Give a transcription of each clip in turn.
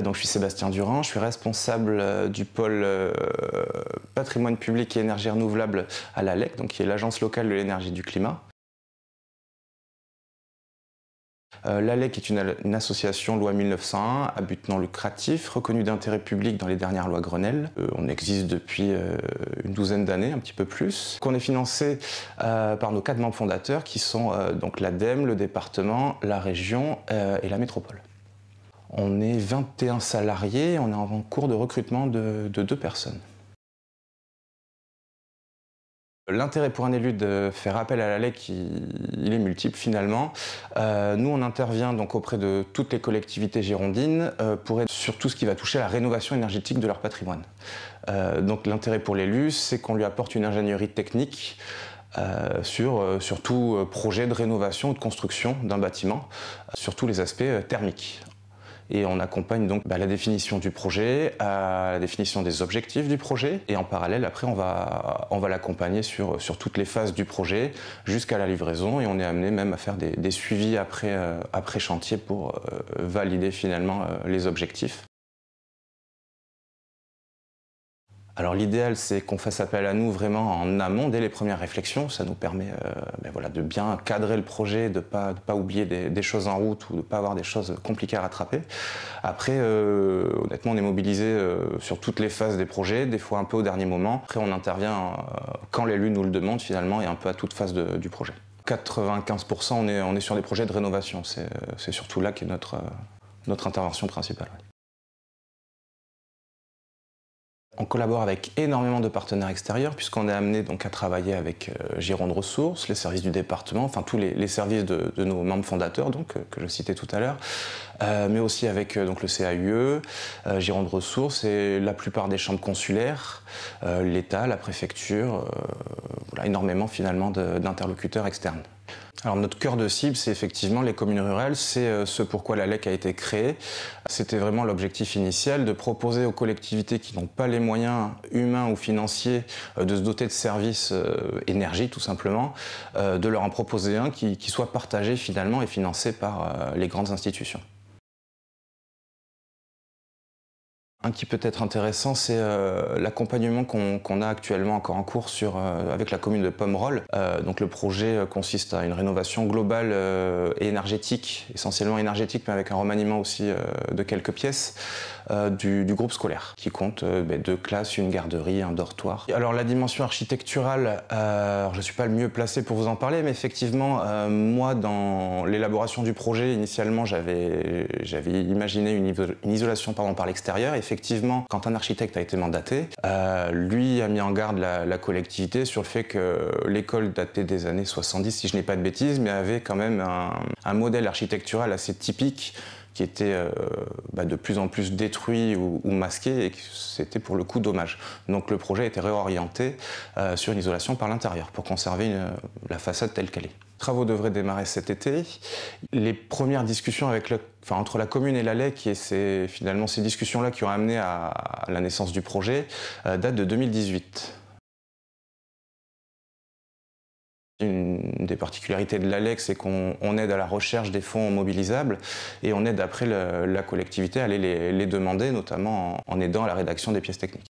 Donc je suis Sébastien Durand, je suis responsable du pôle patrimoine public et énergie renouvelable à l'ALEC, donc qui est l'Agence locale de l'énergie et du climat. L'ALEC est une association loi 1901 à but non lucratif, reconnue d'intérêt public dans les dernières lois Grenelle. On existe depuis une douzaine d'années, un petit peu plus. On est financé par nos 4 membres fondateurs qui sont donc l'ADEME, le département, la région et la métropole. On est 21 salariés, on est en cours de recrutement de 2 personnes. L'intérêt pour un élu de faire appel à l'ALEC, il est multiple finalement. Nous, on intervient donc auprès de toutes les collectivités girondines pour aider sur tout ce qui va toucher à la rénovation énergétique de leur patrimoine. Donc l'intérêt pour l'élu, c'est qu'on lui apporte une ingénierie technique sur tout projet de rénovation ou de construction d'un bâtiment, sur tous les aspects thermiques. Et on accompagne donc la définition du projet, la définition des objectifs du projet, et en parallèle, après, on va l'accompagner sur toutes les phases du projet, jusqu'à la livraison, et on est amené même à faire des suivis après chantier pour valider finalement les objectifs. Alors l'idéal, c'est qu'on fasse appel à nous vraiment en amont, dès les premières réflexions. Ça nous permet de bien cadrer le projet, de ne pas oublier des choses en route ou de ne pas avoir des choses compliquées à rattraper. Après, honnêtement, on est mobilisé sur toutes les phases des projets, des fois un peu au dernier moment. Après, on intervient quand l'élu nous le demande finalement et un peu à toute phase du projet. 95%, on est sur des projets de rénovation. C'est surtout là qu'est notre intervention principale. Ouais. On collabore avec énormément de partenaires extérieurs puisqu'on est amené donc à travailler avec Gironde Ressources, les services du département, enfin tous les services de nos membres fondateurs donc, que je citais tout à l'heure, mais aussi avec donc, le CAUE, Gironde Ressources et la plupart des chambres consulaires, l'État, la préfecture, voilà, énormément finalement d'interlocuteurs externes. Alors notre cœur de cible, c'est effectivement les communes rurales, c'est ce pourquoi l'ALEC a été créée. C'était vraiment l'objectif initial de proposer aux collectivités qui n'ont pas les moyens humains ou financiers de se doter de services énergie tout simplement, de leur en proposer un qui soit partagé finalement et financé par les grandes institutions. Un qui peut être intéressant, c'est l'accompagnement qu'on a actuellement encore en cours avec la commune de Pomerol. Donc le projet consiste à une rénovation globale et énergétique, essentiellement énergétique, mais avec un remaniement aussi de quelques pièces du groupe scolaire, qui compte 2 classes, une garderie, un dortoir. Alors la dimension architecturale, je ne suis pas le mieux placé pour vous en parler, mais effectivement, moi, dans l'élaboration du projet, initialement, j'avais imaginé une isolation par l'extérieur. Effectivement, quand un architecte a été mandaté, lui a mis en garde la collectivité sur le fait que l'école datait des années 70, si je n'ai pas de bêtises, mais avait quand même un modèle architectural assez typique qui était de plus en plus détruit ou masqué et c'était pour le coup dommage. Donc le projet a été réorienté sur une isolation par l'intérieur pour conserver la façade telle qu'elle est. Les travaux devraient démarrer cet été. Les premières discussions entre la commune et l'ALEC, et c'est finalement ces discussions-là qui ont amené à la naissance du projet, datent de 2018. Une des particularités de l'ALEC, c'est qu'on aide à la recherche des fonds mobilisables et on aide après la collectivité à aller les demander, notamment en aidant à la rédaction des pièces techniques.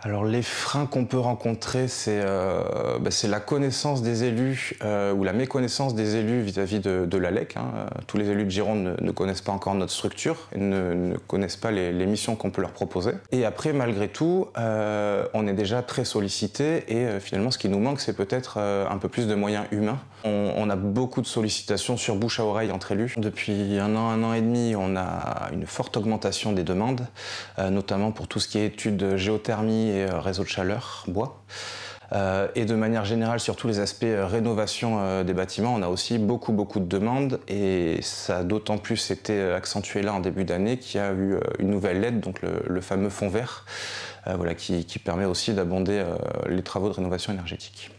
Alors les freins qu'on peut rencontrer, c'est la connaissance des élus ou la méconnaissance des élus vis-à-vis de l'ALEC. Tous les élus de Gironde ne connaissent pas encore notre structure et ne connaissent pas les missions qu'on peut leur proposer. Et après, malgré tout, on est déjà très sollicité et finalement ce qui nous manque, c'est peut-être un peu plus de moyens humains. On a beaucoup de sollicitations sur bouche à oreille entre élus. Depuis un an et demi, on a une forte augmentation des demandes, notamment pour tout ce qui est études géothermie et réseau de chaleur, bois. Et de manière générale, sur tous les aspects rénovation des bâtiments, on a aussi beaucoup de demandes et ça a d'autant plus été accentué là en début d'année qu'il y a eu une nouvelle aide, donc le fameux fonds vert, qui permet aussi d'abonder les travaux de rénovation énergétique.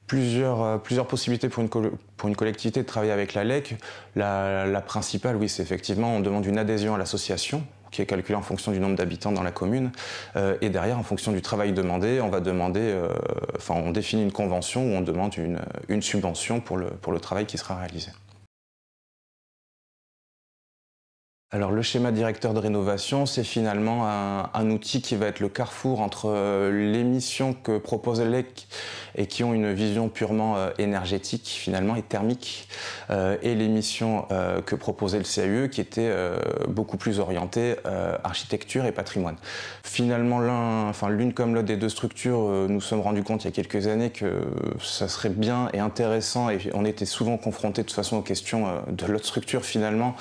Plusieurs possibilités pour une collectivité de travailler avec l'ALEC. La principale, oui, c'est effectivement, on demande une adhésion à l'association, qui est calculé en fonction du nombre d'habitants dans la commune. Et derrière, en fonction du travail demandé, on définit une convention où on demande une subvention pour le travail qui sera réalisé. Alors le schéma directeur de rénovation, c'est finalement un outil qui va être le carrefour entre les missions que propose l'ELEC et qui ont une vision purement énergétique finalement et thermique, et les missions que proposait le CAUE qui étaient beaucoup plus orientées architecture et patrimoine. Finalement l'une comme l'autre des deux structures, nous sommes rendus compte il y a quelques années que ça serait bien et intéressant, et on était souvent confrontés de toute façon aux questions de l'autre structure finalement.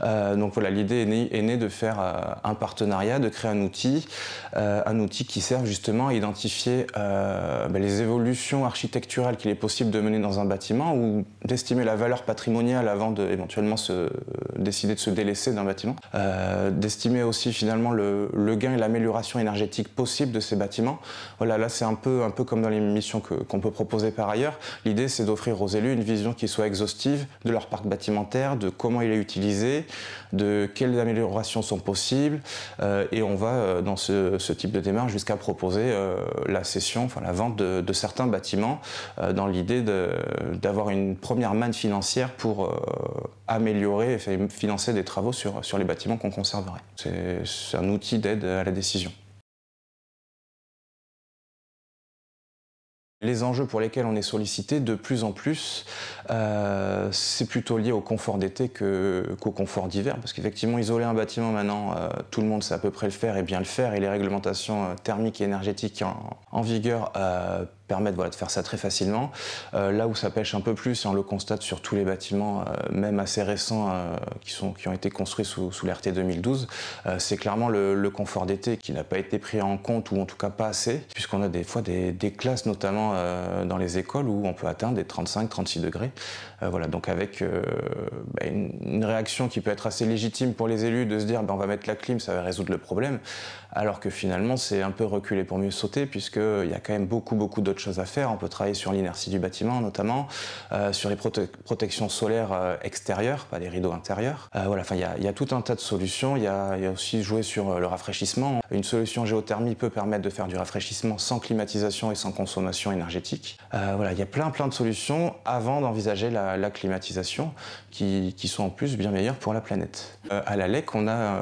Donc voilà, l'idée est née de faire un partenariat, de créer un outil qui serve justement à identifier les évolutions architecturales qu'il est possible de mener dans un bâtiment, ou d'estimer la valeur patrimoniale avant d'éventuellement décider de se délaisser d'un bâtiment, d'estimer aussi finalement le gain et l'amélioration énergétique possible de ces bâtiments. Voilà, là c'est un peu comme dans les missions qu'on peut proposer par ailleurs. L'idée c'est d'offrir aux élus une vision qui soit exhaustive de leur parc bâtimentaire, de comment il est utilisé, de quelles améliorations sont possibles, et on va dans ce type de démarche jusqu'à proposer la cession, la vente de certains bâtiments, dans l'idée d'avoir une première manne financière pour améliorer et financer des travaux sur les bâtiments qu'on conserverait. C'est un outil d'aide à la décision. Les enjeux pour lesquels on est sollicité de plus en plus, c'est plutôt lié au confort d'été qu'au confort d'hiver, parce qu'effectivement isoler un bâtiment maintenant, tout le monde sait à peu près le faire et bien le faire, et les réglementations thermiques et énergétiques en vigueur permettent de faire ça très facilement. Là où ça pêche un peu plus, et on le constate sur tous les bâtiments, même assez récents, qui ont été construits sous l'RT 2012, c'est clairement le confort d'été qui n'a pas été pris en compte, ou en tout cas pas assez, puisqu'on a des fois des classes notamment dans les écoles où on peut atteindre des 35-36 degrés. Voilà, donc avec une réaction qui peut être assez légitime pour les élus de se dire on va mettre la clim, ça va résoudre le problème, alors que finalement c'est un peu reculer pour mieux sauter, puisqu'il y a quand même beaucoup d'autres choses à faire. On peut travailler sur l'inertie du bâtiment notamment, sur les protections solaires extérieures, pas les rideaux intérieurs. Voilà, il y a tout un tas de solutions. Il y a aussi jouer sur le rafraîchissement. Une solution géothermie peut permettre de faire du rafraîchissement sans climatisation et sans consommation énergétique. Voilà, il y a plein de solutions avant d'envisager la climatisation, qui sont en plus bien meilleures pour la planète. À la LEC, on a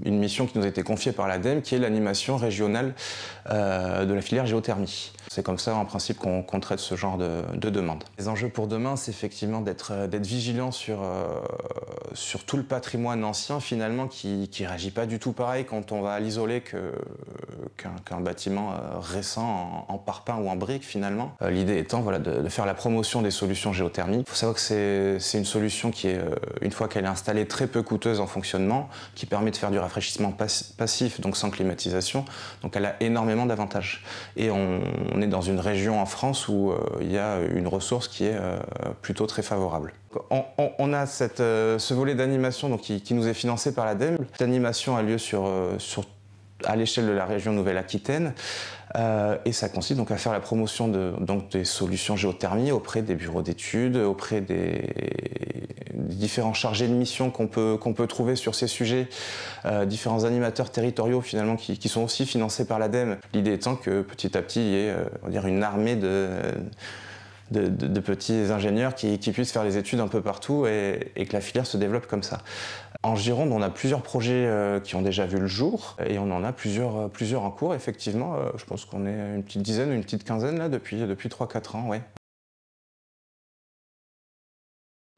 une mission qui nous a été confiée par l'ADEME, qui est l'animation régionale de la filière géothermie. C'est comme ça en principe qu'on traite ce genre de demande. Les enjeux pour demain, c'est effectivement d'être vigilant sur tout le patrimoine ancien finalement, qui réagit pas du tout pareil quand on va l'isoler qu'un bâtiment récent en parpaing ou en briques finalement. L'idée étant de faire la promotion des solutions géothermiques. Il faut savoir que c'est une solution qui est, une fois qu'elle est installée, très peu coûteuse en fonctionnement, qui permet de faire du rafraîchissement passif, donc sans climatisation. Donc elle a énormément d'avantages. Et on est dans une région en France où il y a une ressource qui est plutôt très favorable. On a ce volet d'animation qui nous est financé par l'ADEME. Cette animation a lieu à l'échelle de la région Nouvelle-Aquitaine, et ça consiste donc à faire la promotion des solutions géothermie auprès des bureaux d'études, auprès des différents chargés de mission qu'on peut trouver sur ces sujets, différents animateurs territoriaux finalement qui sont aussi financés par l'ADEME. L'idée étant que petit à petit il y ait une armée de petits ingénieurs qui puissent faire les études un peu partout, et que la filière se développe comme ça. En Gironde, on a plusieurs projets qui ont déjà vu le jour, et on en a plusieurs en cours, effectivement. Je pense qu'on est une petite dizaine ou une petite quinzaine là depuis 3-4 ans, ouais.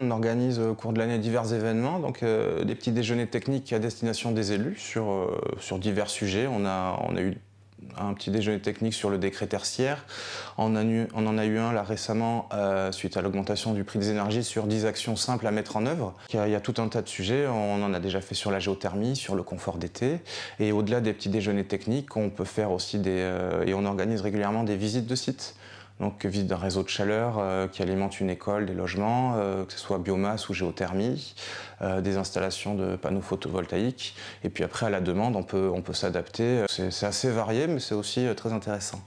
On organise au cours de l'année divers événements, donc des petits déjeuners techniques à destination des élus sur divers sujets. On a eu un petit déjeuner technique sur le décret tertiaire. On en a eu un là récemment suite à l'augmentation du prix des énergies, sur 10 actions simples à mettre en œuvre. Il y a tout un tas de sujets. On en a déjà fait sur la géothermie, sur le confort d'été. Et au-delà des petits déjeuners techniques, on peut faire aussi et on organise régulièrement des visites de sites. Donc visite d'un réseau de chaleur qui alimente une école, des logements, que ce soit biomasse ou géothermie, des installations de panneaux photovoltaïques. Et puis après, à la demande, on peut s'adapter. C'est assez varié, mais c'est aussi très intéressant.